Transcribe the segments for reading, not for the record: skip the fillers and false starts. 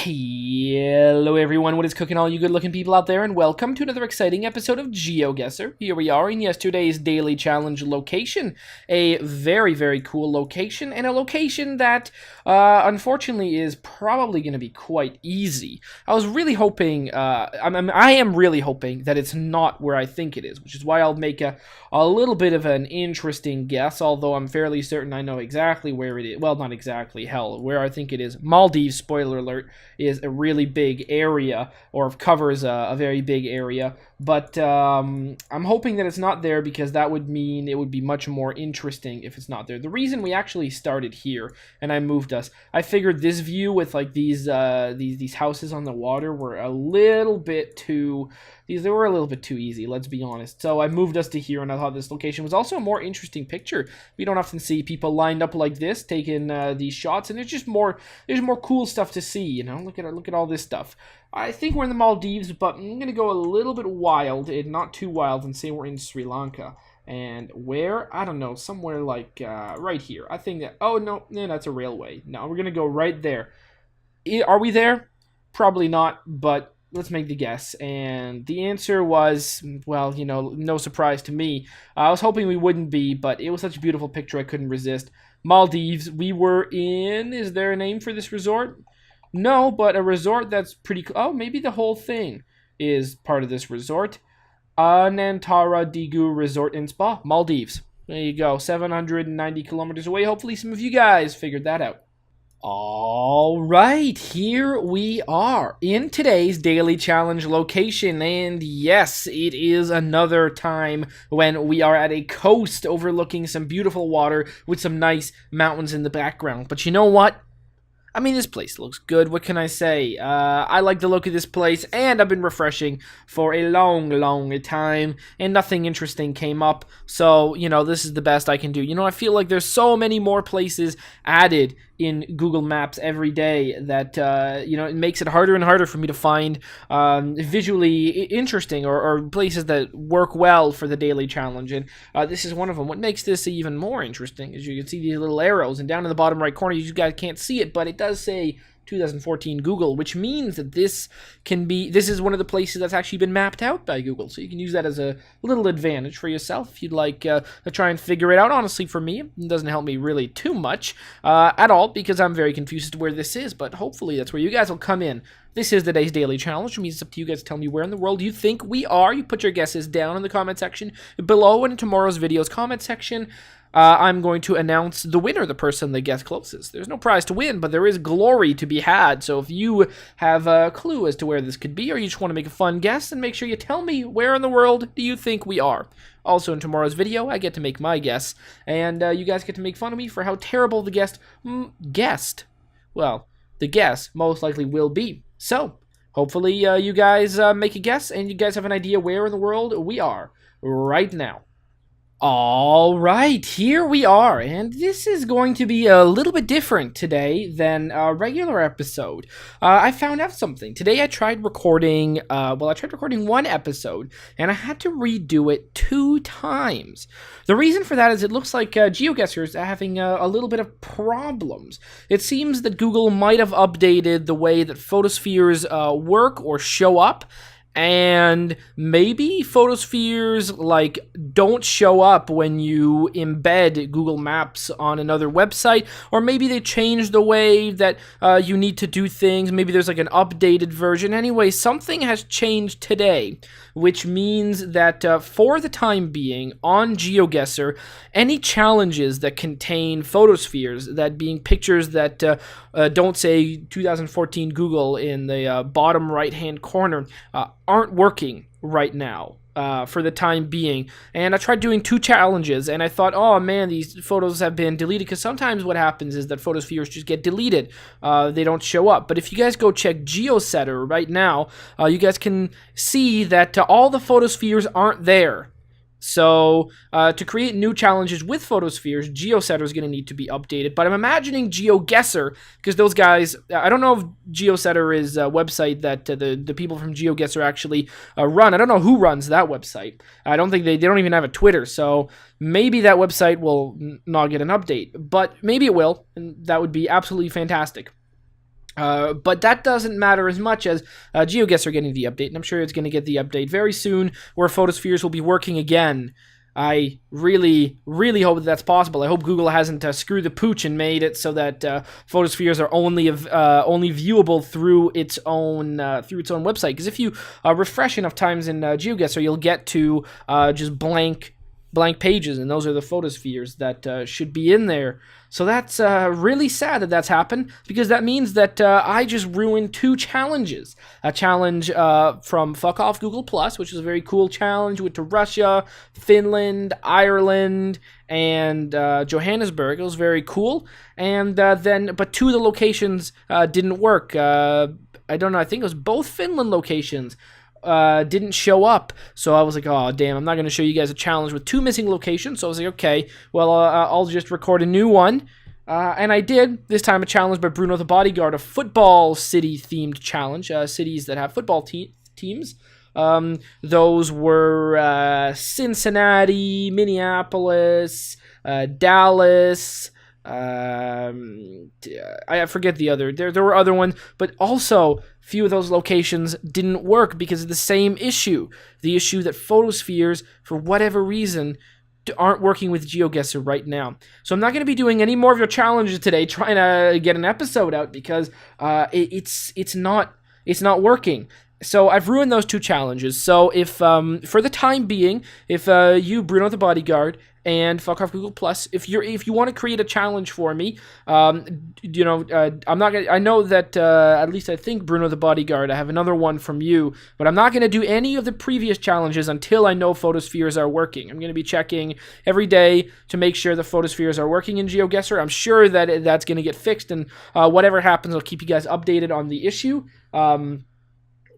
Hello everyone, what is cooking all you good looking people out there, and welcome to another exciting episode of GeoGuessr. Here we are in yesterday's daily challenge location, a very cool location, and a location that unfortunately is probably going to be quite easy. I was really hoping, I am really hoping that it's not where I think it is, which is why I'll make a little bit of an interesting guess, although I'm fairly certain I know exactly where it is. Well, not exactly, hell, where I think it is. Maldives, spoiler alert, is a really big area, or covers a very big area, but I'm hoping that it's not there, because that would mean it would be much more interesting if it's not there. The reason we actually started here, and I moved us, I figured this view with like these houses on the water were a little bit too... They were a little bit too easy, let's be honest. So I moved us to here, and I thought this location was also a more interesting picture. We don't often see people lined up like this, taking these shots, and there's more cool stuff to see, you know? Look at all this stuff. I think we're in the Maldives, but I'm gonna go a little bit wild, and not too wild, and say we're in Sri Lanka. And where? I don't know, somewhere like right here. I think that, oh no, that's a railway. No, we're gonna go right there. Are we there? Probably not, but let's make the guess. And the answer was, well, you know, no surprise to me. I was hoping we wouldn't be, but it was such a beautiful picture I couldn't resist. Maldives. We were in, is there a name for this resort? No, but a resort that's pretty cool. Oh, maybe the whole thing is part of this resort. Anantara Digu Resort and Spa, Maldives. There you go, 790 kilometers away. Hopefully some of you guys figured that out. All right, here we are in today's daily challenge location, and yes, it is another time when we are at a coast overlooking some beautiful water with some nice mountains in the background. But you know what? I mean, this place looks good. What can I say? I like the look of this place, and I've been refreshing for a long time, and nothing interesting came up. So, you know, this is the best I can do. You know, I feel like there's so many more places added in Google Maps every day that, you know, it makes it harder and harder for me to find visually interesting or places that work well for the daily challenge. And this is one of them. What makes this even more interesting is you can see these little arrows, and down in the bottom right corner, you guys can't see it, but it does say 2014 Google, which means that this is one of the places that's actually been mapped out by Google. So you can use that as a little advantage for yourself if you'd like to try and figure it out. Honestly, for me, it doesn't help me really too much at all, because I'm very confused as to where this is, but hopefully that's where you guys will come in. This is today's daily challenge, which means it's up to you guys to tell me where in the world you think we are. You put your guesses down in the comment section below, and in tomorrow's video's comment section, I'm going to announce the winner, the person that gets closest. There's no prize to win, but there is glory to be had. So if you have a clue as to where this could be, or you just want to make a fun guess, then make sure you tell me where in the world do you think we are. Also, in tomorrow's video, I get to make my guess, and you guys get to make fun of me for how terrible the guess most likely will be. So, hopefully you guys make a guess, and you guys have an idea where in the world we are right now. All right, here we are, and this is going to be a little bit different today than a regular episode. I found out something. Today I tried recording, one episode, and I had to redo it 2 times. The reason for that is it looks like GeoGuessr is having a little bit of problems. It seems that Google might have updated the way that photospheres work or show up, and maybe photospheres like don't show up when you embed Google Maps on another website, or maybe they changed the way that you need to do things. Maybe there's like an updated version. Anyway, something has changed today, which means that for the time being on GeoGuessr, any challenges that contain photospheres, that being pictures that don't say 2014 Google in the bottom right hand corner, aren't working right now for the time being. And I tried doing 2 challenges, and I thought, oh man, these photos have been deleted, because sometimes what happens is that photospheres just get deleted. They don't show up. But if you guys go check Geosettr right now, you guys can see that all the photospheres aren't there. So, to create new challenges with photospheres, Geosettr is going to need to be updated. But I'm imagining GeoGuessr, because those guys, I don't know if Geosettr is a website that the people from GeoGuessr actually run. I don't know who runs that website. I don't think they don't even have a Twitter. So maybe that website will not get an update. But maybe it will, and that would be absolutely fantastic. But that doesn't matter as much as GeoGuessr getting the update, and I'm sure it's going to get the update very soon, where photospheres will be working again. I really, really hope that that's possible. I hope Google hasn't screwed the pooch and made it so that photospheres are only viewable through its own website. Because if you refresh enough times in GeoGuessr, you'll get to just blank pages, and those are the photospheres that should be in there. So that's really sad that that's happened, because that means that I just ruined 2 challenges. A challenge from Fuck Off Google Plus, which is a very cool challenge, went to Russia, Finland, Ireland, and Johannesburg. It was very cool. And but 2 of the locations didn't work. I don't know, I think it was both Finland locations didn't show up. So I was like, oh damn, I'm not going to show you guys a challenge with 2 missing locations. So I was like, okay, well, I'll just record a new one. And I did. This time a challenge by Bruno the Bodyguard, a football city themed challenge, cities that have football teams. Those were Cincinnati, Minneapolis, Dallas, I forget the other. There were other ones, but also few of those locations didn't work because of the same issue. The issue that photospheres, for whatever reason, aren't working with GeoGuessr right now. So I'm not going to be doing any more of your challenges today, trying to get an episode out, because it's not working. So I've ruined those 2 challenges. So if for the time being, if you, Bruno the Bodyguard, and Fuck Off Google Plus, if you want to create a challenge for me, I'm not gonna. I know that at least I think Bruno the Bodyguard, I have another one from you, but I'm not gonna do any of the previous challenges until I know photospheres are working. I'm gonna be checking every day to make sure the photospheres are working in GeoGuessr. I'm sure that that's gonna get fixed, and whatever happens, I'll keep you guys updated on the issue.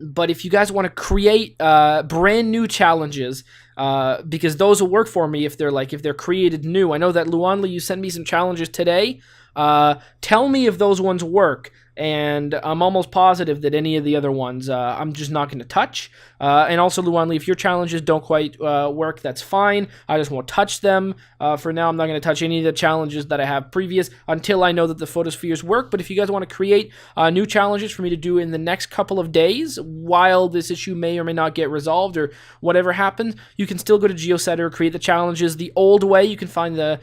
But if you guys want to create brand new challenges, because those will work for me if they're created new. I know that Luanli, you sent me some challenges today. Tell me if those ones work, and I'm almost positive that any of the other ones I'm just not going to touch. And also, Luanli, if your challenges don't quite work, that's fine. I just won't touch them. For now, I'm not going to touch any of the challenges that I have previous until I know that the photospheres work. But if you guys want to create new challenges for me to do in the next couple of days, while this issue may or may not get resolved or whatever happens, you can still go to Geosettr, create the challenges the old way. You can find the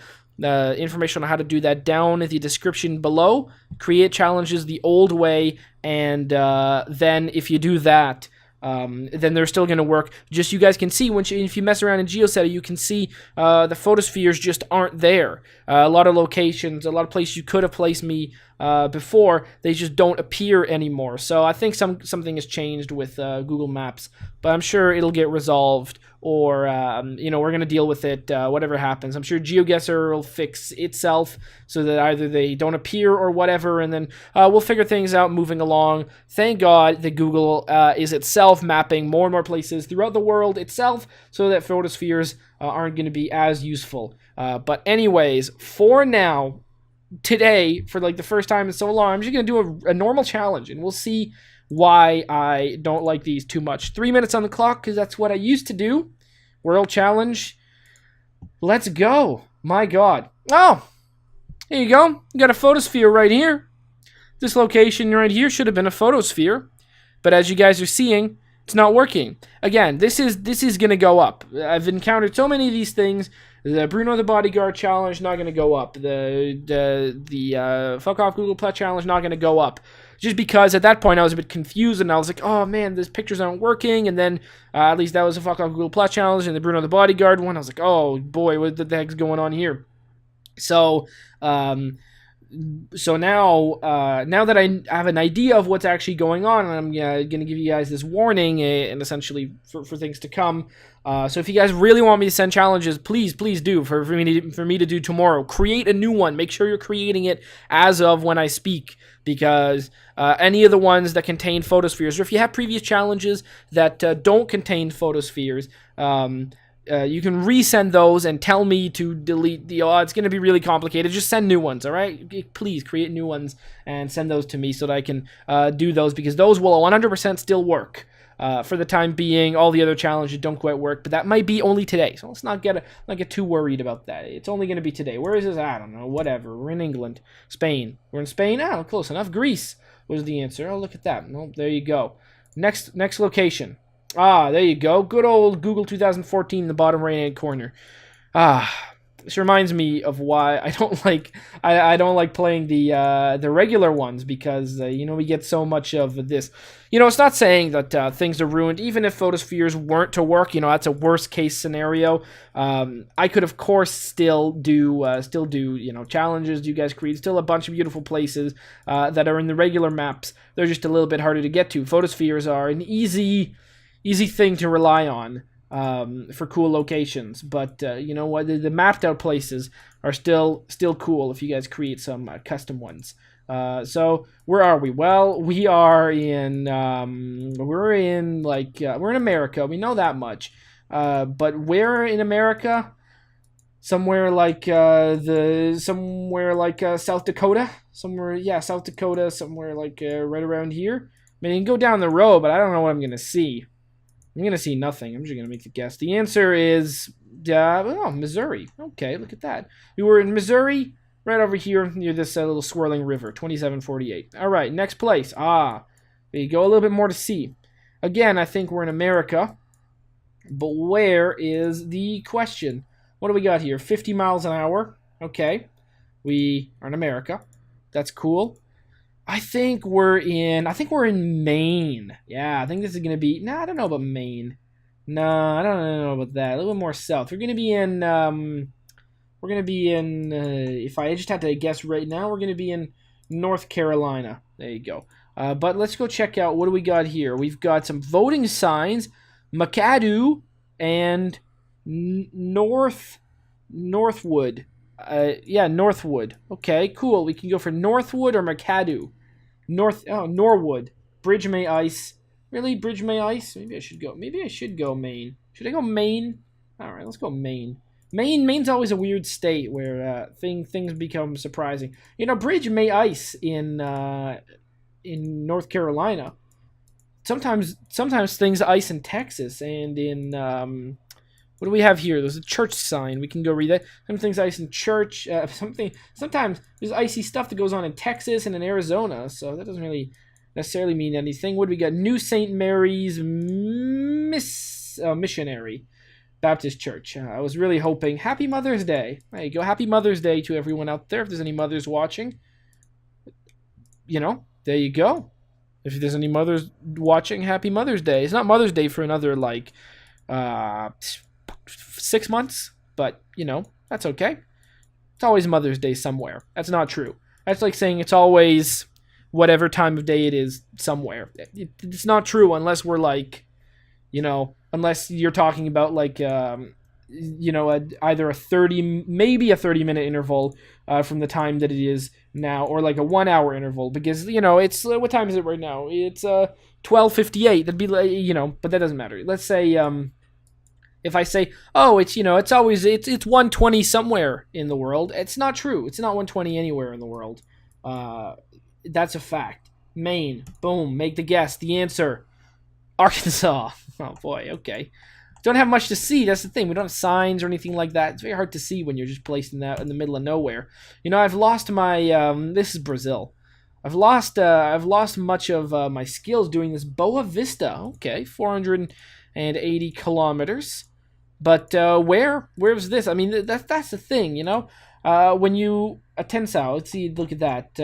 information on how to do that down in the description below. Create challenges the old way, and then if you do that, then they're still going to work. Just you guys can see, if you mess around in Geosettr, you can see the photospheres just aren't there. A lot of locations, a lot of places you could have placed me before, they just don't appear anymore. So I think something has changed with Google Maps, but I'm sure it'll get resolved, or we're going to deal with it, whatever happens. I'm sure GeoGuessr will fix itself so that either they don't appear or whatever, and then we'll figure things out moving along. Thank God that Google is itself mapping more and more places throughout the world itself, so that photospheres aren't going to be as useful. But anyways, for now, today, for like the first time in so long, I'm just going to do a normal challenge, and we'll see why I don't like these too much. 3 minutes on the clock, because that's what I used to do. World challenge. Let's go. My God. Oh, here you go. You got a photosphere right here. This location right here should have been a photosphere, but as you guys are seeing, it's not working. Again, this is going to go up. I've encountered so many of these things. The Bruno the Bodyguard challenge not going to go up. The Fuck Off Google Plus challenge not going to go up. Just because at that point I was a bit confused, and I was like, oh man, these pictures aren't working. And then at least that was a Fuck Off Google Plus challenge, and the Bruno the Bodyguard one, I was like, oh boy, what the heck's going on here? So now that I have an idea of what's actually going on, I'm going to give you guys this warning and essentially for things to come. So if you guys really want me to send challenges, please do for me to do tomorrow. Create a new one. Make sure you're creating it as of when I speak, because any of the ones that contain photospheres, or if you have previous challenges that don't contain photospheres, you can resend those and tell me to delete the. It's going to be really complicated. Just send new ones, all right? Please create new ones and send those to me so that I can do those, because those will 100% still work. For the time being, all the other challenges don't quite work, but that might be only today. So let's not get too worried about that. It's only going to be today. Where is this? I don't know. Whatever. We're in England, Spain. We're in Spain. Close enough. Greece. was the answer. Oh, look at that. Well, there you go. Next location. Ah, there you go. Good old Google 2014 in the bottom right-hand corner. Ah, this reminds me of why I don't like I don't like playing the regular ones, because you know, we get so much of this. You know, it's not saying that things are ruined. Even if photospheres weren't to work, you know, that's a worst case scenario. I could of course still do you know, challenges you guys create. Still a bunch of beautiful places that are in the regular maps. They're just a little bit harder to get to. Photospheres are an easy thing to rely on for cool locations, but you know what, the mapped out places are still cool if you guys create some custom ones. So where are we? Well, we are in we're in America. We know that much, but where in America? Somewhere like South Dakota, South Dakota, somewhere like right around here. I mean, you can go down the road, but I don't know what I'm gonna see. I'm going to see nothing. I'm just going to make the guess. The answer is, Missouri. Okay, look at that. We were in Missouri, right over here near this little swirling river, 2748. All right, next place. Ah, there you go. A little bit more to see. Again, I think we're in America, but where is the question? What do we got here? 50 miles an hour. Okay, we are in America. That's cool. I think we're in Maine. Yeah, I think this is going to be... I don't know about Maine. No, I don't know about that. A little bit more south. We're going to be in... if I just had to guess right now, we're going to be in North Carolina. There you go. But let's go check out, what do we got here? We've got some voting signs. McAdoo and Northwood. Northwood. Okay, cool. We can go for Northwood or McAdoo. Norwood. Bridge may ice. Really? Bridge may ice? Maybe I should go Maine. Should I go Maine? Alright, let's go Maine. Maine's always a weird state where things become surprising. You know, Bridge may ice in North Carolina. Sometimes things ice in Texas and in what do we have here? There's a church sign. We can go read that. Some things ice in church. Sometimes there's icy stuff that goes on in Texas and in Arizona. So that doesn't really necessarily mean anything. What do we got? New St. Mary's Missionary Baptist Church. I was really hoping. Happy Mother's Day. There you go. Happy Mother's Day to everyone out there. If there's any mothers watching, you know, there you go. If there's any mothers watching, Happy Mother's Day. It's not Mother's Day for another 6 months, but you know, that's okay. It's always Mother's Day somewhere. That's not true. That's like saying it's always whatever time of day it is somewhere. It's not true unless we're like, you know, unless you're talking about like you know, either a 30-minute interval from the time that it is now, or like a 1 hour interval, because you know, it's what time is it right now? It's 12:58. That'd be like, you know, but that doesn't matter. Let's say if I say, oh, it's, you know, it's always, it's 1:20 somewhere in the world, it's not true. It's not 1:20 anywhere in the world. That's a fact. Maine. Boom. Make the guess. The answer. Arkansas. Oh, boy. Okay. Don't have much to see. That's the thing. We don't have signs or anything like that. It's very hard to see when you're just placed in the middle of nowhere. You know, I've lost my, this is Brazil. I've lost much of my skills doing this. Boa Vista. Okay. 480 kilometers. But where's this? I mean, that's the thing, you know. When you Tensao, let's see, look at that.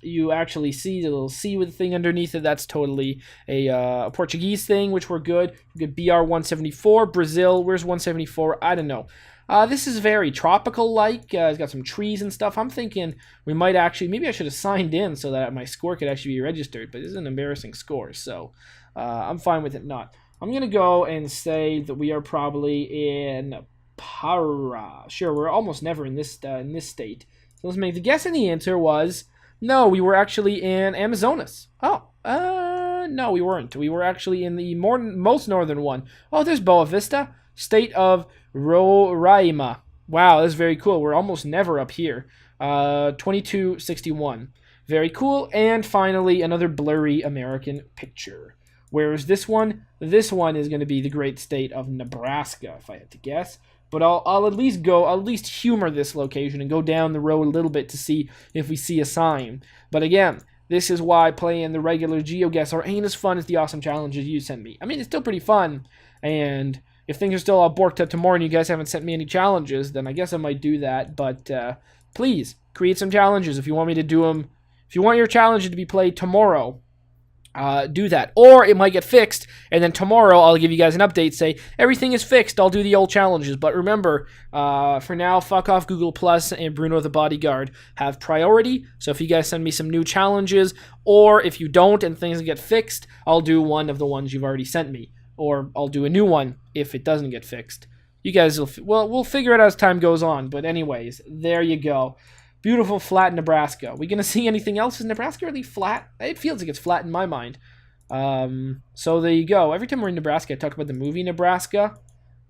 You actually see the little C with the thing underneath it. That's totally a Portuguese thing, which we're good. We get BR 174. Brazil, where's 174? I don't know. This is very tropical-like. It's got some trees and stuff. I'm thinking we might actually, maybe I should have signed in so that my score could actually be registered. But this is an embarrassing score, so I'm fine with it not. I'm going to go and say that we are probably in Para. Sure, we're almost never in this state. So let's make the guess, and the answer was, no, we were actually in Amazonas. Oh, no, we weren't. We were actually in the most northern one. Oh, there's Boa Vista, state of Roraima. Wow, that's very cool. We're almost never up here. 2261. Very cool. And finally, another blurry American picture. Whereas this one is going to be the great state of Nebraska, if I had to guess. But I'll at least humor this location and go down the road a little bit to see if we see a sign. But again, this is why playing the regular GeoGuessr ain't as fun as the awesome challenges you send me. I mean, it's still pretty fun, and if things are still all borked up tomorrow and you guys haven't sent me any challenges, then I guess I might do that. But please, create some challenges if you want me to do them. If you want your challenges to be played tomorrow, do that. Or it might get fixed, and then tomorrow I'll give you guys an update, say, everything is fixed, I'll do the old challenges. But remember, for now, fuck off Google Plus and Bruno the Bodyguard have priority. So if you guys send me some new challenges, or if you don't and things get fixed, I'll do one of the ones you've already sent me. Or I'll do a new one if it doesn't get fixed. You guys will, we'll figure it out as time goes on. But anyways, there you go. Beautiful flat Nebraska. We gonna see anything else? Is Nebraska really flat? It feels like it's flat in my mind. So there you go. Every time we're in Nebraska, I talk about the movie Nebraska.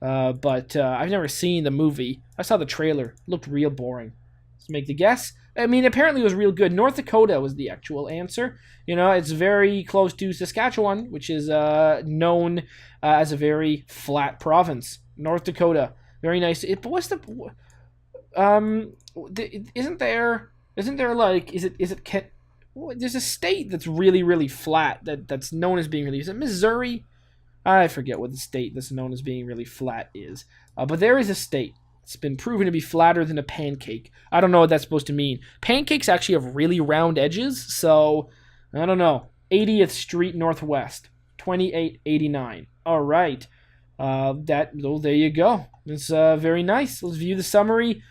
But I've never seen the movie. I saw the trailer. It looked real boring. Let's make the guess. I mean, apparently it was real good. North Dakota was the actual answer. You know, it's very close to Saskatchewan, which is known as a very flat province. North Dakota, very nice. But what's the isn't there like there's a state that's really flat that's known as being really, is it Missouri? I forget what the state that's known as being really flat is. But there is a state. It's been proven to be flatter than a pancake. I don't know what that's supposed to mean. Pancakes actually have really round edges, so I don't know. 80th Street Northwest, 2889. All right. There you go. It's very nice. Let's view the summary.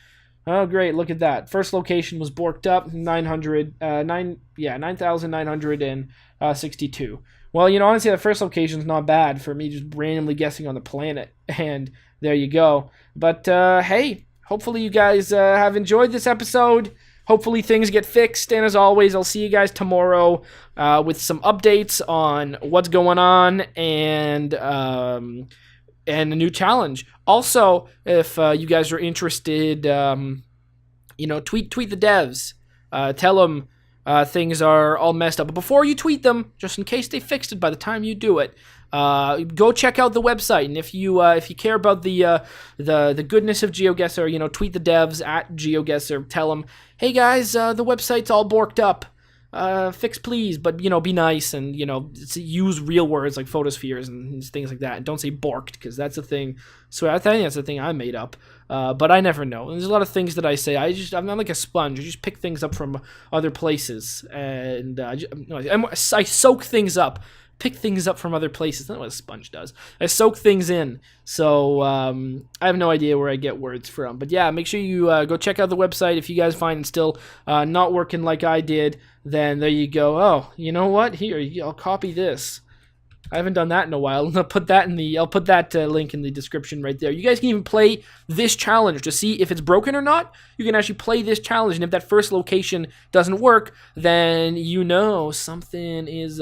Oh, great. Look at that. First location was borked up, 9,962. Well, you know, honestly, the first location's not bad for me just randomly guessing on the planet. And there you go. But, hey, hopefully you guys have enjoyed this episode. Hopefully things get fixed. And as always, I'll see you guys tomorrow with some updates on what's going on and a new challenge. Also, if you guys are interested, you know, tweet the devs. Tell them things are all messed up. But before you tweet them, just in case they fixed it by the time you do it, go check out the website. And if you care about the goodness of GeoGuessr, you know, tweet the devs at GeoGuessr. Tell them, hey guys, the website's all borked up. Fix please, but, you know, be nice and, you know, use real words like photospheres and things like that. And don't say borked, because that's a thing. So I think that's a thing I made up. But I never know. And there's a lot of things that I say. I'm not like a sponge. I just pick things up from other places. And I soak things up. Pick things up from other places. That's not what a sponge does. I soak things in. So I have no idea where I get words from. But yeah, make sure you go check out the website. If you guys find it still not working like I did, then there you go. Oh, you know what? Here, I'll copy this. I haven't done that in a while. I'll put that link in the description right there. You guys can even play this challenge to see if it's broken or not. You can actually play this challenge, and if that first location doesn't work, then you know something is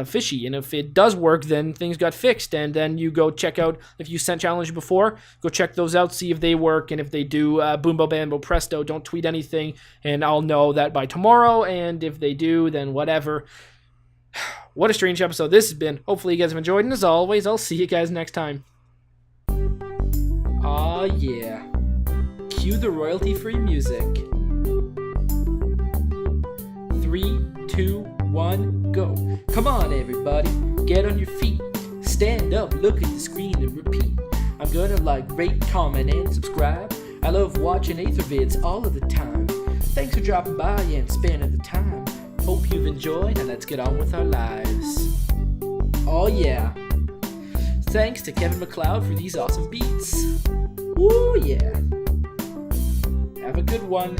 fishy. And if it does work, then things got fixed. And then you go check out, if you sent challenges before, go check those out, see if they work. And if they do, boom, bo, bam, bo, presto, don't tweet anything, and I'll know that by tomorrow. And if they do, then whatever. What a strange episode this has been. Hopefully you guys have enjoyed, and as always, I'll see you guys next time. Aw, yeah. Cue the royalty-free music. 3, 2, 1, go. Come on, everybody. Get on your feet. Stand up, look at the screen, and repeat. I'm gonna like, rate, comment, and subscribe. I love watching Ather vids all of the time. Thanks for dropping by and spending the time. Hope you've enjoyed, and let's get on with our lives. Oh yeah. Thanks to Kevin MacLeod for these awesome beats. Woo yeah. Have a good one.